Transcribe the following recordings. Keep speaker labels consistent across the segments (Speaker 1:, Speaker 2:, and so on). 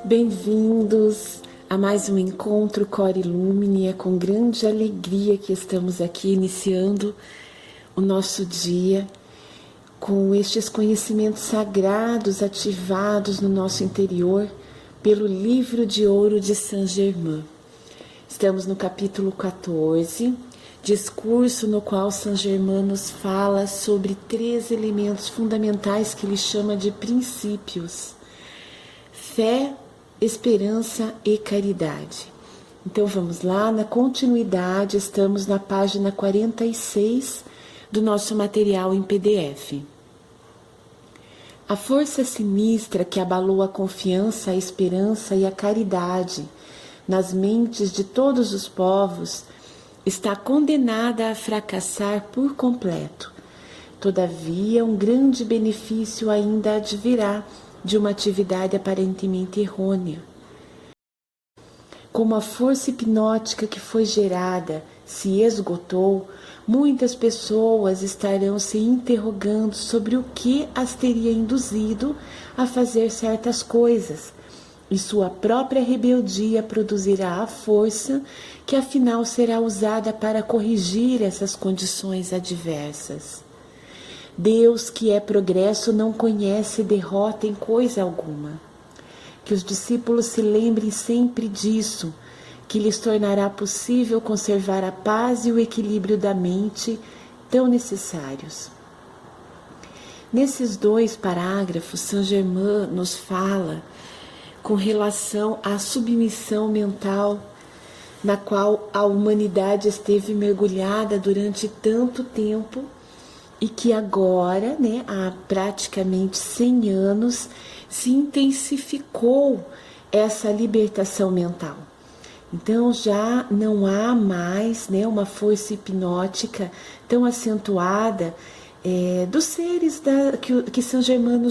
Speaker 1: Bem-vindos a mais um encontro Cor Illumine. É com grande alegria que estamos aqui iniciando o nosso dia com estes conhecimentos sagrados ativados no nosso interior pelo Livro de Ouro de Saint Germain. Estamos no capítulo 14, discurso no qual Saint Germain nos fala sobre 3 elementos fundamentais que ele chama de princípios: fé, esperança e caridade. Então vamos lá, na continuidade, estamos na página 46 do nosso material em PDF. A força sinistra que abalou a confiança, a esperança e a caridade nas mentes de todos os povos está condenada a fracassar por completo. Todavia, um grande benefício ainda advirá de uma atividade aparentemente errônea. Como a força hipnótica que foi gerada se esgotou, muitas pessoas estarão se interrogando sobre o que as teria induzido a fazer certas coisas, e sua própria rebeldia produzirá a força que afinal será usada para corrigir essas condições adversas. Deus, que é progresso, não conhece derrota em coisa alguma. Que os discípulos se lembrem sempre disso, que lhes tornará possível conservar a paz e o equilíbrio da mente tão necessários. Nesses 2 parágrafos, Saint Germain nos fala com relação à submissão mental na qual a humanidade esteve mergulhada durante tanto tempo e que agora, há praticamente 100 anos, se intensificou essa libertação mental. Então já não há mais uma força hipnótica tão acentuada dos seres que Saint Germain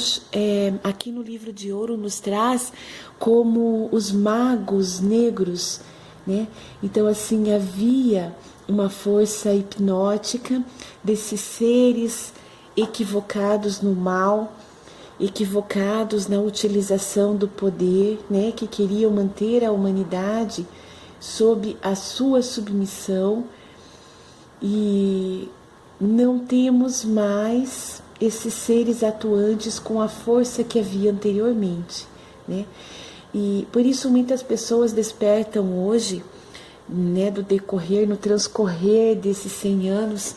Speaker 1: aqui no Livro de Ouro nos traz como os magos negros. Então assim, havia uma força hipnótica desses seres equivocados no mal, equivocados na utilização do poder, que queriam manter a humanidade sob a sua submissão, e não temos mais esses seres atuantes com a força que havia anteriormente, E por isso muitas pessoas despertam hoje, no transcorrer desses 100 anos,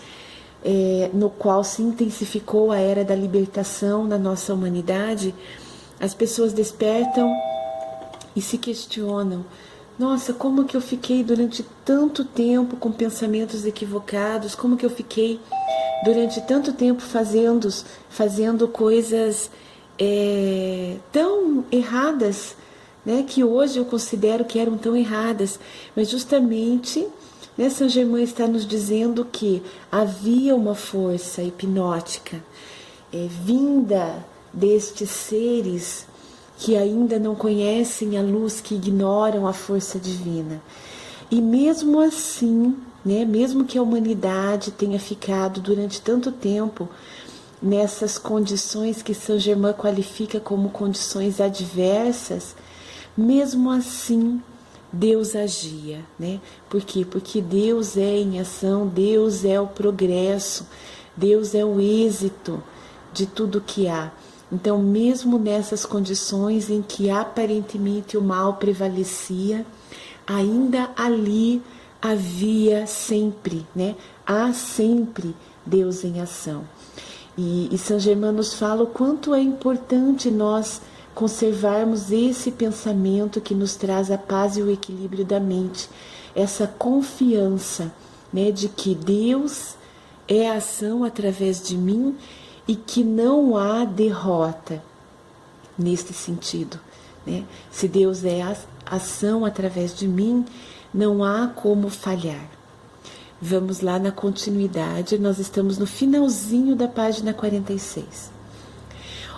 Speaker 1: no qual se intensificou a era da libertação na nossa humanidade. As pessoas despertam e se questionam: nossa, como que eu fiquei durante tanto tempo com pensamentos equivocados? Como que eu fiquei durante tanto tempo fazendo coisas tão erradas, que hoje eu considero que eram tão erradas? Mas justamente, Saint Germain está nos dizendo que havia uma força hipnótica vinda destes seres que ainda não conhecem a luz, que ignoram a força divina. E mesmo assim, mesmo que a humanidade tenha ficado durante tanto tempo nessas condições que Saint Germain qualifica como condições adversas, mesmo assim Deus agia, Por quê? Porque Deus é em ação, Deus é o progresso, Deus é o êxito de tudo que há. Então, mesmo nessas condições em que aparentemente o mal prevalecia, ainda ali havia sempre, há sempre Deus em ação. E Saint Germain nos fala o quanto é importante nós conservarmos esse pensamento que nos traz a paz e o equilíbrio da mente, essa confiança, de que Deus é a ação através de mim e que não há derrota neste sentido. Se Deus é a ação através de mim, não há como falhar. Vamos lá na continuidade, nós estamos no finalzinho da página 46.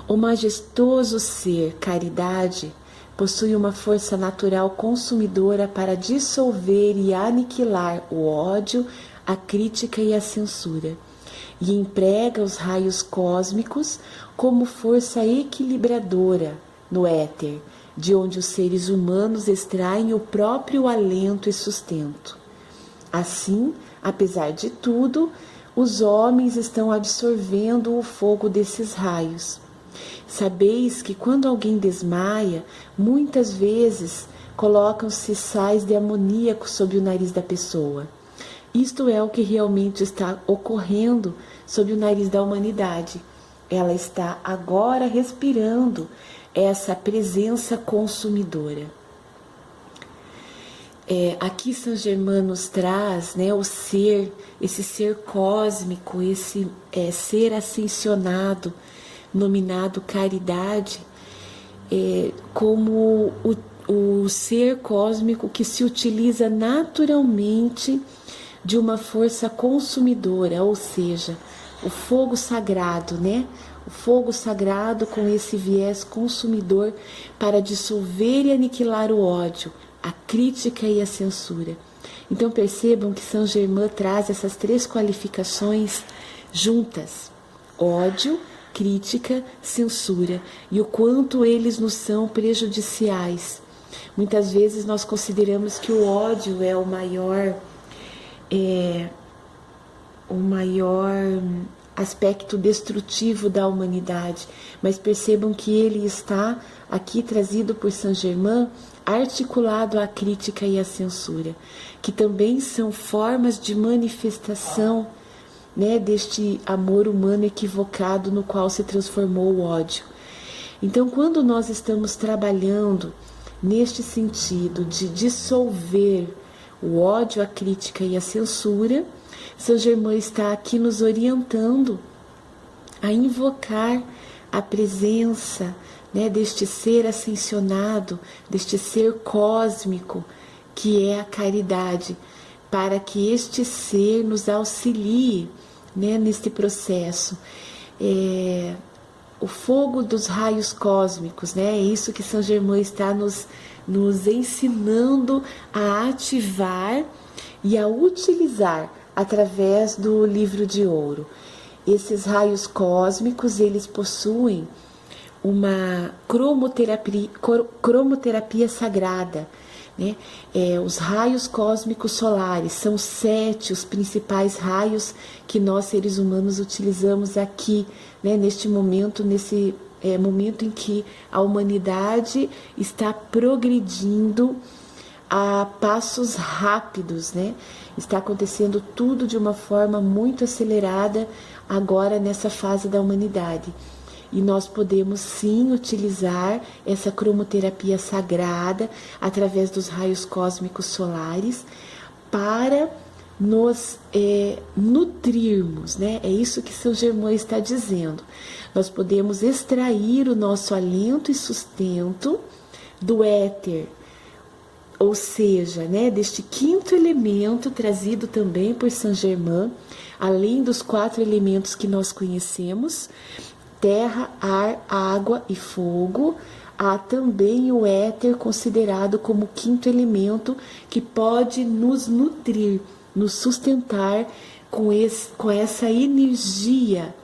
Speaker 1: O majestoso ser, caridade, possui uma força natural consumidora para dissolver e aniquilar o ódio, a crítica e a censura, e emprega os raios cósmicos como força equilibradora no éter, de onde os seres humanos extraem o próprio alento e sustento. Assim, apesar de tudo, os homens estão absorvendo o fogo desses raios. Sabeis que quando alguém desmaia, muitas vezes colocam-se sais de amoníaco sob o nariz da pessoa. Isto é o que realmente está ocorrendo sob o nariz da humanidade. Ela está agora respirando essa presença consumidora. Aqui Saint Germain nos traz, né, o ser, esse ser cósmico, esse ser ascensionado, nominado caridade, como o ser cósmico que se utiliza naturalmente de uma força consumidora, ou seja, o fogo sagrado, né? O fogo sagrado com esse viés consumidor para dissolver e aniquilar o ódio, a crítica e a censura. Então percebam que Saint Germain traz essas três qualificações juntas: ódio, crítica, censura, e o quanto eles nos são prejudiciais. Muitas vezes nós consideramos que o ódio é o maior aspecto destrutivo da humanidade, mas percebam que ele está aqui trazido por Saint Germain, articulado à crítica e à censura, que também são formas de manifestação, né, deste amor humano equivocado no qual se transformou o ódio. Então, quando nós estamos trabalhando neste sentido de dissolver o ódio, a crítica e a censura, Saint Germain está aqui nos orientando a invocar a presença, né, deste ser ascensionado, deste ser cósmico, que é a caridade, para que este ser nos auxilie, né, neste processo. O fogo dos raios cósmicos, né, é isso que Saint Germain está nos ensinando a ativar e a utilizar através do livro de ouro. Esses raios cósmicos, eles possuem uma cromoterapia sagrada, né? Os raios cósmicos solares são 7 os principais raios que nós seres humanos utilizamos aqui, né? Neste momento, nesse momento em que a humanidade está progredindo a passos rápidos, né? Está acontecendo tudo de uma forma muito acelerada agora nessa fase da humanidade. E nós podemos sim utilizar essa cromoterapia sagrada através dos raios cósmicos solares para nos nutrirmos, né? É isso que Saint Germain está dizendo. Nós podemos extrair o nosso alento e sustento do éter, ou seja, né, deste quinto elemento trazido também por Saint Germain, além dos 4 elementos que nós conhecemos: terra, ar, água e fogo. Há também o éter, considerado como quinto elemento, que pode nos nutrir, nos sustentar com essa energia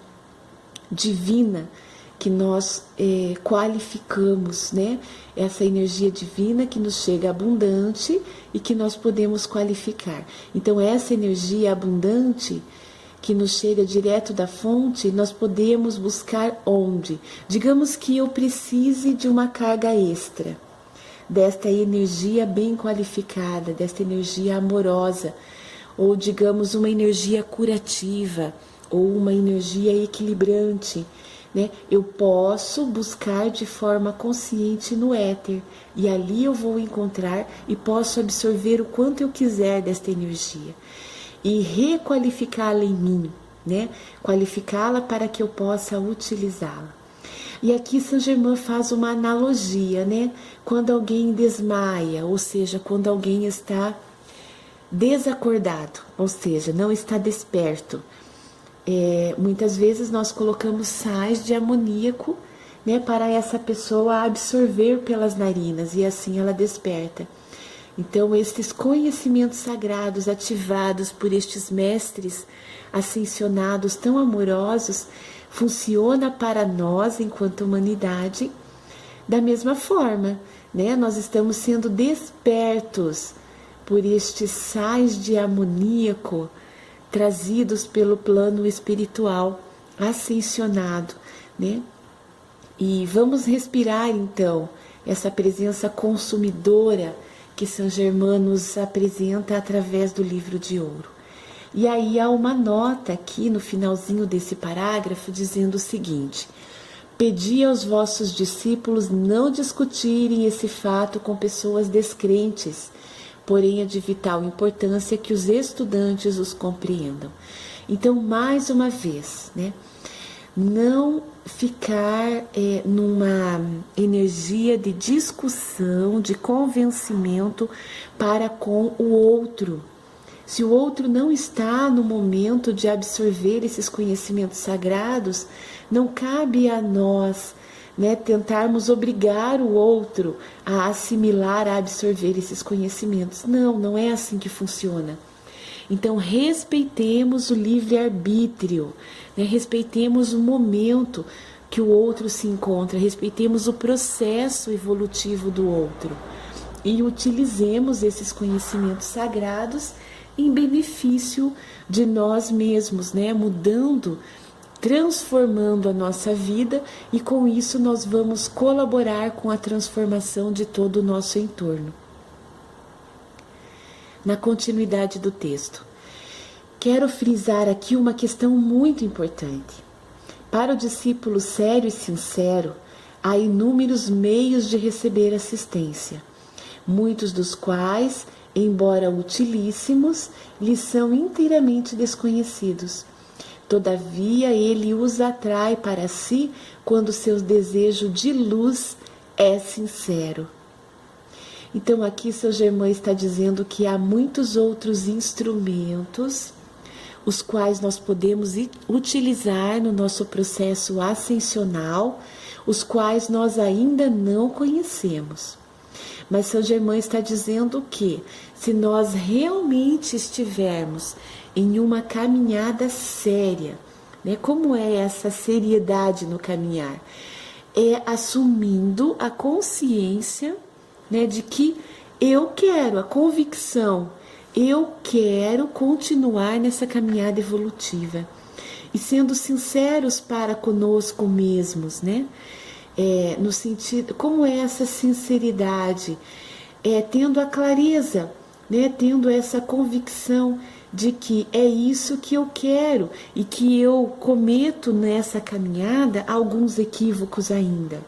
Speaker 1: divina que nós qualificamos, né? Essa energia divina que nos chega abundante e que nós podemos qualificar. Então, essa energia abundante que nos chega direto da fonte, nós podemos buscar onde? Digamos que eu precise de uma carga extra, desta energia bem qualificada, desta energia amorosa, ou digamos uma energia curativa, ou uma energia equilibrante, né? Eu posso buscar de forma consciente no éter, e ali eu vou encontrar e posso absorver o quanto eu quiser desta energia e requalificá-la em mim, né? Qualificá-la para que eu possa utilizá-la. E aqui Saint Germain faz uma analogia, né? Quando alguém desmaia, ou seja, quando alguém está desacordado, ou seja, não está desperto. Muitas vezes nós colocamos sais de amoníaco, né, para essa pessoa absorver pelas narinas e assim ela desperta. Então, estes conhecimentos sagrados ativados por estes mestres ascensionados tão amorosos funciona para nós enquanto humanidade Da mesma forma, né, nós estamos sendo despertos por estes sais de amoníaco trazidos pelo plano espiritual ascensionado, né? E vamos respirar então essa presença consumidora que São Germain nos apresenta através do livro de ouro. E aí há uma nota aqui no finalzinho desse parágrafo dizendo o seguinte: pedi aos vossos discípulos não discutirem esse fato com pessoas descrentes, porém é de vital importância que os estudantes os compreendam. Então, mais uma vez, né, não ficar numa energia de discussão, de convencimento para com o outro. Se o outro não está no momento de absorver esses conhecimentos sagrados, não cabe a nós, né, tentarmos obrigar o outro a assimilar, a absorver esses conhecimentos. Não, não é assim que funciona. Então, respeitemos o livre-arbítrio, né, respeitemos o momento que o outro se encontra, respeitemos o processo evolutivo do outro e utilizemos esses conhecimentos sagrados em benefício de nós mesmos, né? Mudando, transformando a nossa vida, e com isso nós vamos colaborar com a transformação de todo o nosso entorno. Na continuidade do texto, quero frisar aqui uma questão muito importante. Para o discípulo sério e sincero, há inúmeros meios de receber assistência, muitos dos quais, embora utilíssimos, lhe são inteiramente desconhecidos. Todavia, ele os atrai para si quando seu desejo de luz é sincero. Então, aqui São Germain está dizendo que há muitos outros instrumentos, os quais nós podemos utilizar no nosso processo ascensional, os quais nós ainda não conhecemos. Mas São Germain está dizendo que, se nós realmente estivermos em uma caminhada séria, né, como é essa seriedade no caminhar? É assumindo a consciência, né, de que eu quero, a convicção, eu quero continuar nessa caminhada evolutiva. E sendo sinceros para conosco mesmos, né? No sentido, como é essa sinceridade? Tendo a clareza, né? Tendo essa convicção de que é isso que eu quero e que eu cometo nessa caminhada alguns equívocos ainda.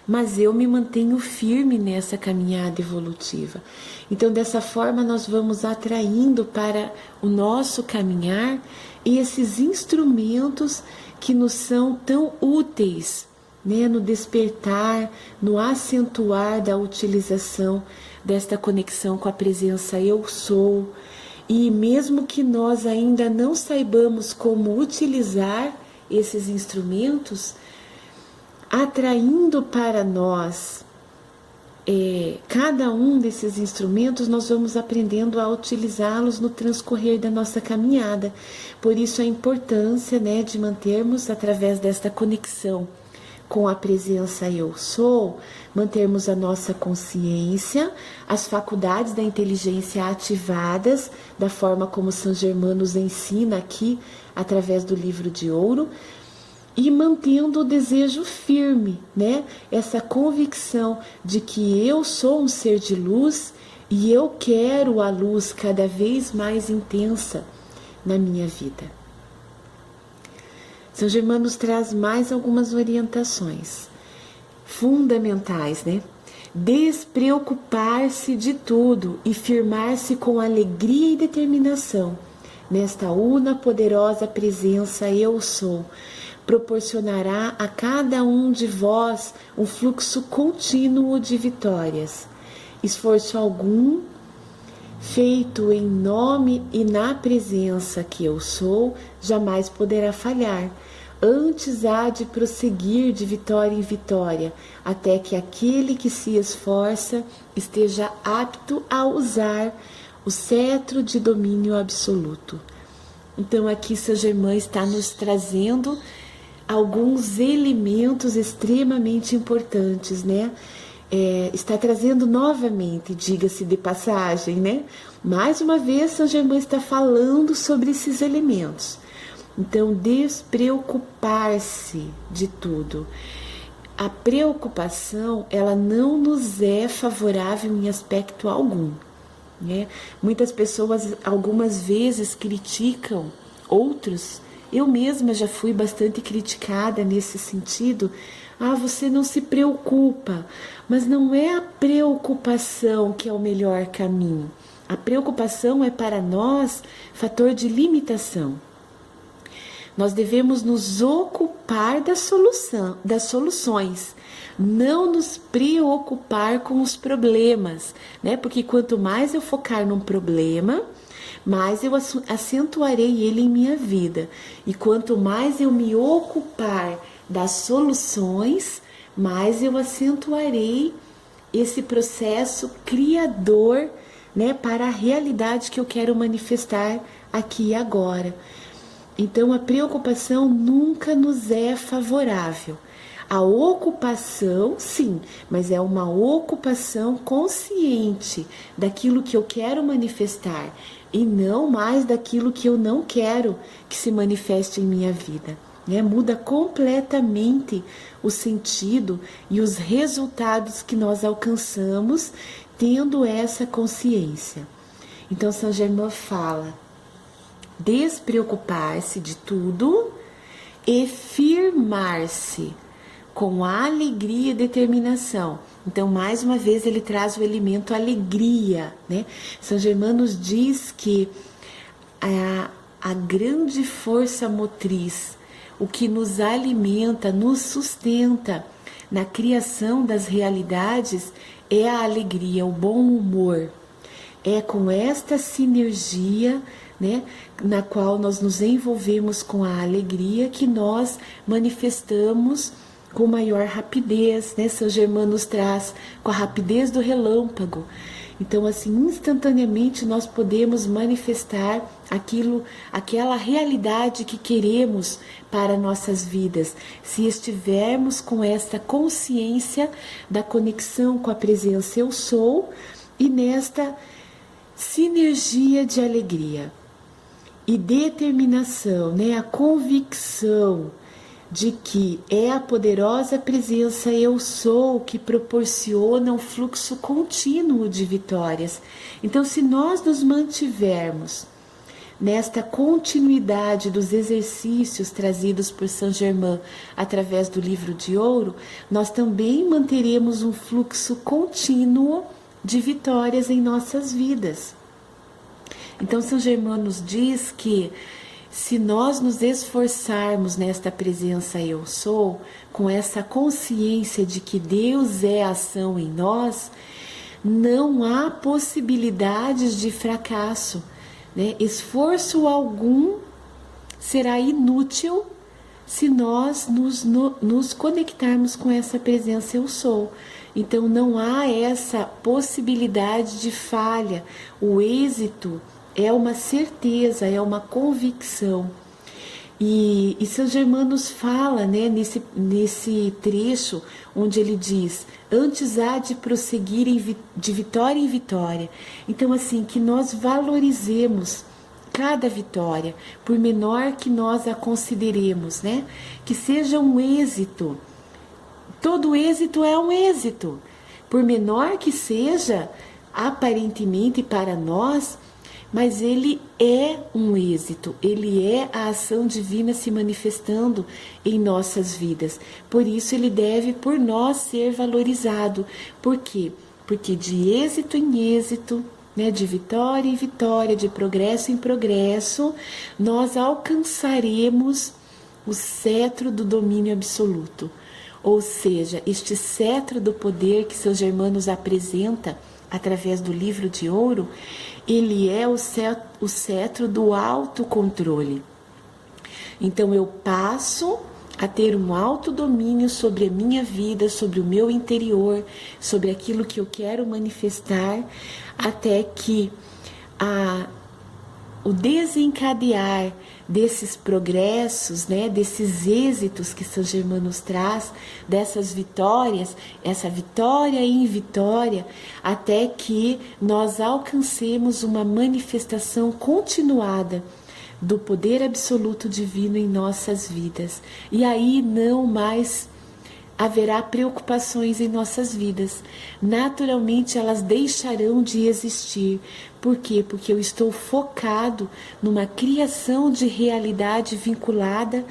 Speaker 1: Mas eu me mantenho firme nessa caminhada evolutiva. Então, dessa forma, nós vamos atraindo para o nosso caminhar esses instrumentos que nos são tão úteis, né, no despertar, no acentuar da utilização desta conexão com a presença Eu Sou. E mesmo que nós ainda não saibamos como utilizar esses instrumentos, atraindo para nós cada um desses instrumentos, nós vamos aprendendo a utilizá-los no transcorrer da nossa caminhada. Por isso a importância, né, de mantermos, através desta conexão com a presença Eu Sou, mantermos a nossa consciência, as faculdades da inteligência ativadas, da forma como São Germain nos ensina aqui, através do livro de ouro, e mantendo o desejo firme, né? Essa convicção de que eu sou um ser de luz e eu quero a luz cada vez mais intensa na minha vida. São Germain nos traz mais algumas orientações fundamentais, né? Despreocupar-se de tudo e firmar-se com alegria e determinação nesta una poderosa presença Eu Sou, proporcionará a cada um de vós um fluxo contínuo de vitórias. Esforço algum feito em nome e na presença que Eu Sou jamais poderá falhar. Antes há de prosseguir de vitória em vitória, até que aquele que se esforça esteja apto a usar o cetro de domínio absoluto. Então aqui São Germain está nos trazendo alguns elementos extremamente importantes, né? Está trazendo novamente, diga-se de passagem, né? Mais uma vez, São Germain está falando sobre esses elementos. Então, despreocupar-se de tudo. A preocupação, ela não nos é favorável em aspecto algum, né? Muitas pessoas, algumas vezes, criticam outros. Eu mesma já fui bastante criticada nesse sentido. Ah, você não se preocupa. Mas não é a preocupação que é o melhor caminho. A preocupação é para nós fator de limitação. Nós devemos nos ocupar das soluções, não nos preocupar com os problemas, né? Porque quanto mais eu focar num problema, mais eu acentuarei ele em minha vida. E quanto mais eu me ocupar das soluções, mais eu acentuarei esse processo criador, né, para a realidade que eu quero manifestar aqui e agora. Então, a preocupação nunca nos é favorável. A ocupação, sim, mas é uma ocupação consciente daquilo que eu quero manifestar e não mais daquilo que eu não quero que se manifeste em minha vida. Muda completamente o sentido e os resultados que nós alcançamos tendo essa consciência. Então, São Germain fala: despreocupar-se de tudo e firmar-se com alegria e determinação. Então, mais uma vez, ele traz o elemento alegria, né? São Germain nos diz que a grande força motriz, o que nos alimenta, nos sustenta na criação das realidades é a alegria, o bom humor. É com esta sinergia, né, na qual nós nos envolvemos com a alegria, que nós manifestamos com maior rapidez, né? São Germain nos traz com a rapidez do relâmpago. Então, assim, instantaneamente nós podemos manifestar aquela realidade que queremos para nossas vidas, se estivermos com esta consciência da conexão com a presença Eu Sou e nesta sinergia de alegria e determinação, né? A convicção de que é a poderosa presença Eu Sou que proporciona um fluxo contínuo de vitórias. Então, se nós nos mantivermos nesta continuidade dos exercícios trazidos por Saint Germain através do Livro de Ouro, nós também manteremos um fluxo contínuo de vitórias em nossas vidas. Então, Saint Germain nos diz que se nós nos esforçarmos nesta presença Eu Sou, com essa consciência de que Deus é a ação em nós, não há possibilidades de fracasso, né? Esforço algum será inútil se nós nos conectarmos com essa presença Eu Sou. Então não há essa possibilidade de falha. O êxito é uma certeza, é uma convicção. E Saint Germain nos fala, né, nesse trecho onde ele diz: antes há de prosseguir de vitória em vitória. Então, assim, que nós valorizemos cada vitória, por menor que nós a consideremos, né? Que seja um êxito. Todo êxito é um êxito. Por menor que seja, aparentemente para nós, mas ele é um êxito, ele é a ação divina se manifestando em nossas vidas. Por isso ele deve por nós ser valorizado. Por quê? Porque de êxito em êxito, né, de vitória em vitória, de progresso em progresso, nós alcançaremos o cetro do domínio absoluto. Ou seja, este cetro do poder que Saint Germain nos apresenta através do Livro de Ouro, ele é o cetro do autocontrole. Então eu passo a ter um autodomínio sobre a minha vida, sobre o meu interior, sobre aquilo que eu quero manifestar, até que o desencadear desses progressos, né, desses êxitos que São Germain nos traz, dessas vitórias, essa vitória em vitória, até que nós alcancemos uma manifestação continuada do poder absoluto divino em nossas vidas. E aí não mais haverá preocupações em nossas vidas. Naturalmente elas deixarão de existir. Por quê? Porque eu estou focado numa criação de realidade vinculada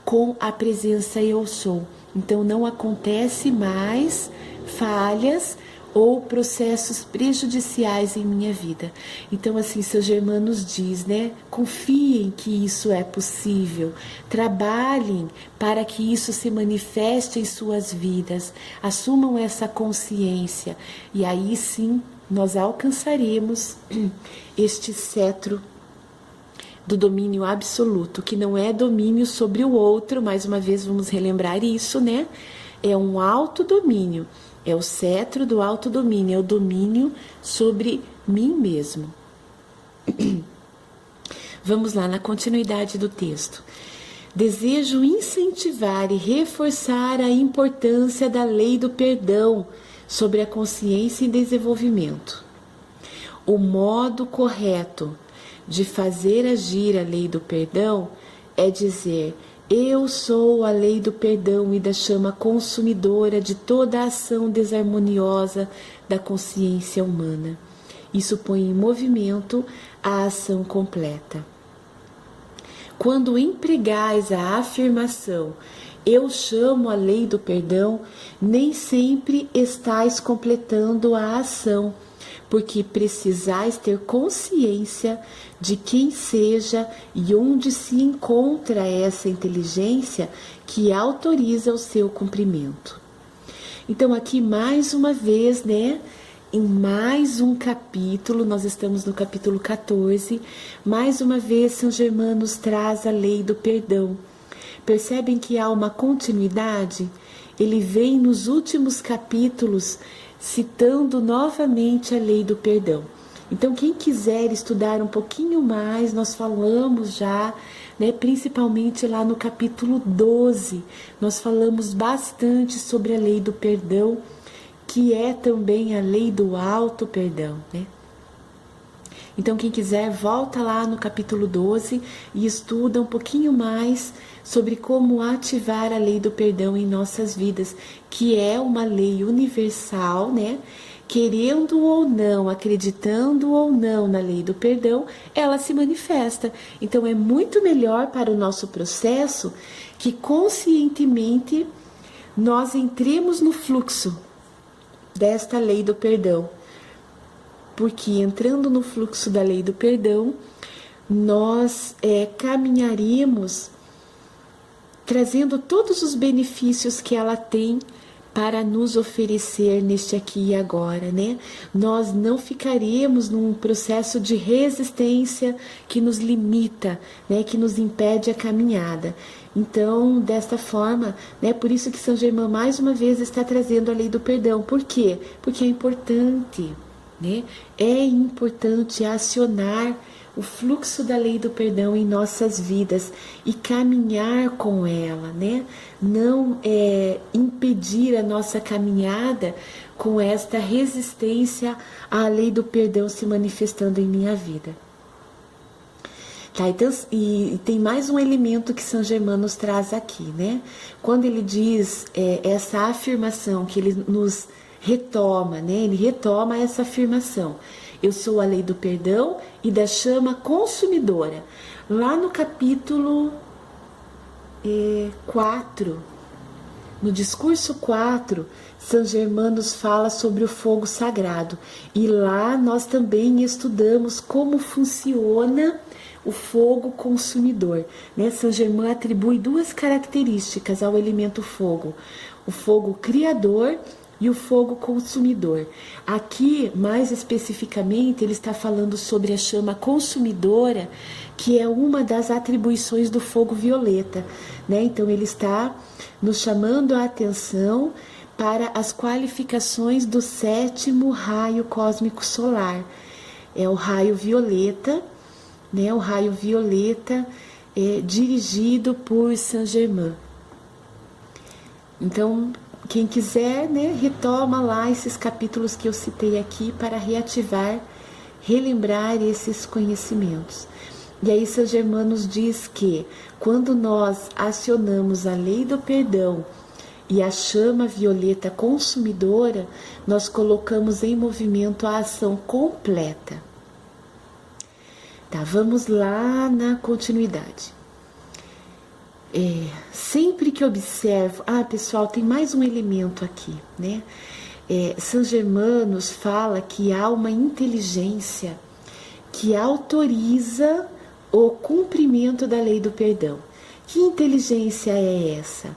Speaker 1: com a presença eu sou. Então não acontece mais falhas ou processos prejudiciais em minha vida. Então, assim, São Germain nos diz, né? Confiem que isso é possível. Trabalhem para que isso se manifeste em suas vidas. Assumam essa consciência. E aí sim, nós alcançaremos este cetro do domínio absoluto, que não é domínio sobre o outro. Mais uma vez, vamos relembrar isso, né? É um autodomínio. É o cetro do autodomínio, é o domínio sobre mim mesmo. Vamos lá na continuidade do texto. Desejo incentivar e reforçar a importância da lei do perdão sobre a consciência em desenvolvimento. O modo correto de fazer agir a lei do perdão é dizer: eu sou a lei do perdão e da chama consumidora de toda a ação desarmoniosa da consciência humana. Isso põe em movimento a ação completa. Quando empregais a afirmação eu chamo a lei do perdão, nem sempre estais completando a ação, porque precisais ter consciência de quem seja e onde se encontra essa inteligência que autoriza o seu cumprimento. Então aqui mais uma vez, né, em mais um capítulo, nós estamos no capítulo 14, mais uma vez São Germain nos traz a lei do perdão. Percebem que há uma continuidade? Ele vem nos últimos capítulos citando novamente a lei do perdão. Então, quem quiser estudar um pouquinho mais, nós falamos já, né, principalmente lá no capítulo 12, nós falamos bastante sobre a lei do perdão, que é também a lei do auto perdão, né? Então, quem quiser, volta lá no capítulo 12 e estuda um pouquinho mais sobre como ativar a lei do perdão em nossas vidas, que é uma lei universal, né? Querendo ou não, acreditando ou não na lei do perdão, ela se manifesta. Então, é muito melhor para o nosso processo que conscientemente nós entremos no fluxo desta lei do perdão. Porque entrando no fluxo da lei do perdão, nós caminharemos trazendo todos os benefícios que ela tem para nos oferecer neste aqui e agora, né? Nós não ficaremos num processo de resistência que nos limita, né? Que nos impede a caminhada. Então, desta forma, né? Por isso que São Germain mais uma vez está trazendo a lei do perdão. Por quê? Porque é importante, né? É importante acionar o fluxo da lei do perdão em nossas vidas e caminhar com ela, né? Não impedir a nossa caminhada com esta resistência à lei do perdão se manifestando em minha vida. Tá, então, e tem mais um elemento que São Germain nos traz aqui, né? Quando ele diz essa afirmação, que ele nos retoma, né? Ele retoma essa afirmação. Eu sou a lei do perdão e da chama consumidora. Lá no capítulo 4, no discurso 4, São Germain nos fala sobre o fogo sagrado. E lá nós também estudamos como funciona o fogo consumidor, né? São Germain atribui duas características ao elemento fogo: o fogo criador e o fogo consumidor. Aqui, mais especificamente, ele está falando sobre a chama consumidora, que é uma das atribuições do fogo violeta, né? Então, ele está nos chamando a atenção para as qualificações do 7º raio cósmico solar. É o raio violeta, né, o raio violeta dirigido por Saint Germain. Então, quem quiser, né, retoma lá esses capítulos que eu citei aqui para reativar, relembrar esses conhecimentos. E aí Saint Germain nos diz que quando nós acionamos a lei do perdão e a chama violeta consumidora, nós colocamos em movimento a ação completa. Tá, vamos lá na continuidade. Sempre que observo... pessoal, tem mais um elemento aqui, né? Saint Germain nos fala que há uma inteligência que autoriza o cumprimento da lei do perdão. Que inteligência é essa?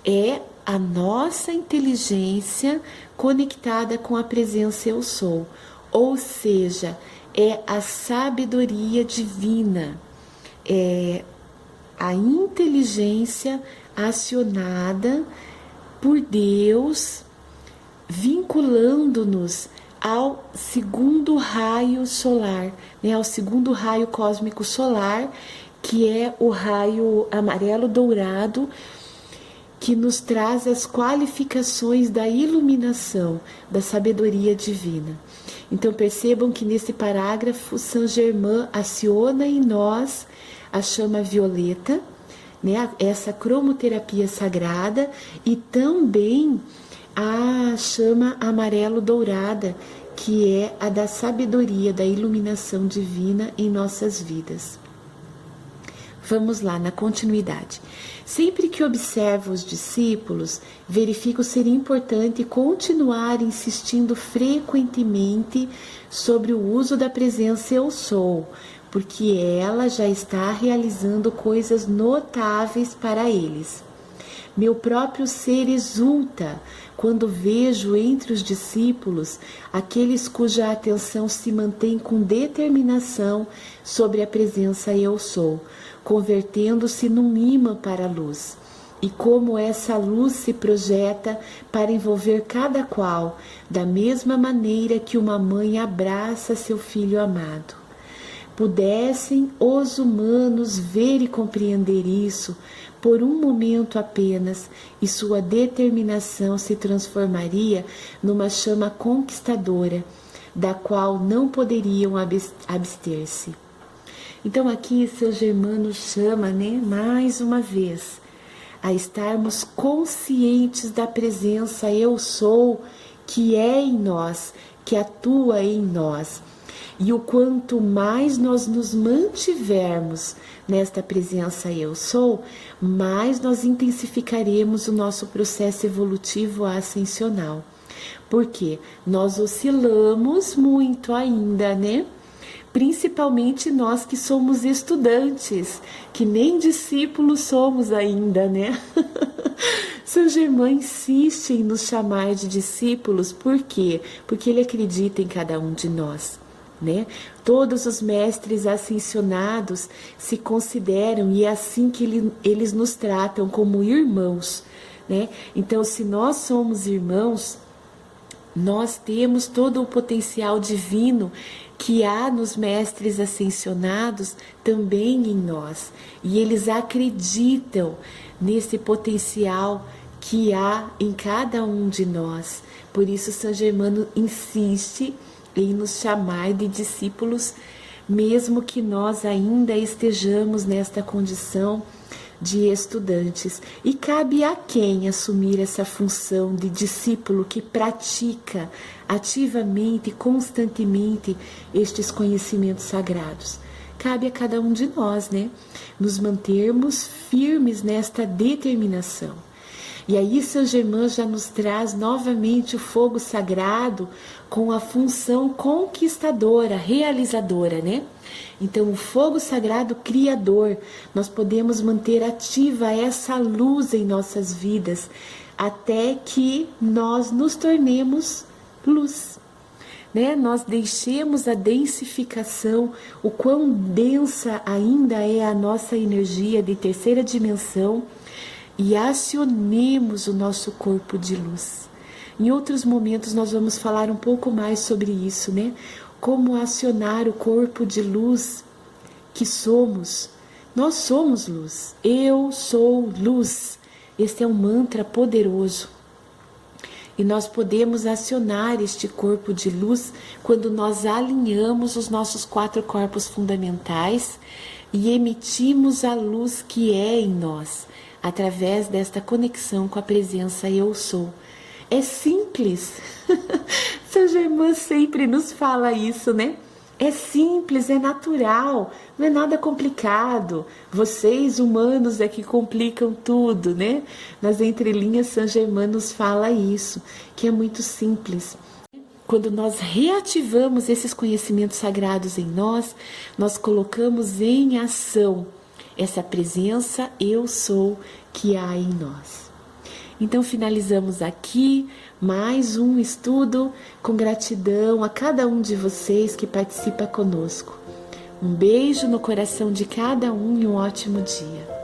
Speaker 1: É a nossa inteligência conectada com a presença eu sou, ou seja, é a sabedoria divina, é a inteligência acionada por Deus, vinculando-nos ao segundo raio solar, né, ao segundo raio cósmico solar, que é o raio amarelo dourado, que nos traz as qualificações da iluminação, da sabedoria divina. Então percebam que nesse parágrafo Saint Germain aciona em nós a chama violeta, né, essa cromoterapia sagrada, e também a chama amarelo dourada, que é a da sabedoria, da iluminação divina em nossas vidas. Vamos lá, na continuidade. Sempre que observo os discípulos, verifico ser importante continuar insistindo frequentemente sobre o uso da presença eu sou, porque ela já está realizando coisas notáveis para eles. Meu próprio ser exulta quando vejo entre os discípulos aqueles cuja atenção se mantém com determinação sobre a presença eu sou, convertendo-se num imã para a luz. E como essa luz se projeta para envolver cada qual, da mesma maneira que uma mãe abraça seu filho amado. Pudessem os humanos ver e compreender isso por um momento apenas, e sua determinação se transformaria numa chama conquistadora, da qual não poderiam abster-se. Então aqui Saint Germain nos chama, né, mais uma vez, a estarmos conscientes da presença eu sou, que é em nós, que atua em nós. E o quanto mais nós nos mantivermos nesta presença eu sou, mais nós intensificaremos o nosso processo evolutivo ascensional. Porque nós oscilamos muito ainda, né? Principalmente nós que somos estudantes, que nem discípulos somos ainda, né? Saint Germain insiste em nos chamar de discípulos, por quê? Porque ele acredita em cada um de nós. Né? Todos os mestres ascensionados se consideram, e é assim que eles nos tratam, como irmãos, né? Então, se nós somos irmãos, nós temos todo o potencial divino que há nos mestres ascensionados também em nós, e eles acreditam nesse potencial que há em cada um de nós. Por isso Saint Germain insiste em nos chamar de discípulos, mesmo que nós ainda estejamos nesta condição de estudantes. E cabe a quem assumir essa função de discípulo que pratica ativamente e constantemente estes conhecimentos sagrados? Cabe a cada um de nós, né? Nos mantermos firmes nesta determinação. E aí Saint Germain já nos traz novamente o fogo sagrado com a função conquistadora, realizadora, né? Então o fogo sagrado criador, nós podemos manter ativa essa luz em nossas vidas até que nós nos tornemos luz, né? Nós deixemos a densificação, o quão densa ainda é a nossa energia de terceira dimensão, e acionemos o nosso corpo de luz. Em outros momentos nós vamos falar um pouco mais sobre isso, né? Como acionar o corpo de luz que somos. Nós somos luz. Eu sou luz. Este é um mantra poderoso. E nós podemos acionar este corpo de luz quando nós alinhamos os nossos 4 corpos fundamentais e emitimos a luz que é em nós, através desta conexão com a presença Eu Sou. É simples. São Germain sempre nos fala isso, né? É simples, é natural, não é nada complicado. Vocês, humanos, é que complicam tudo, né? Nas entrelinhas, Saint Germain nos fala isso, que é muito simples. Quando nós reativamos esses conhecimentos sagrados em nós, nós colocamos em ação essa presença Eu Sou que há em nós. Então finalizamos aqui mais um estudo com gratidão a cada um de vocês que participa conosco. Um beijo no coração de cada um e um ótimo dia.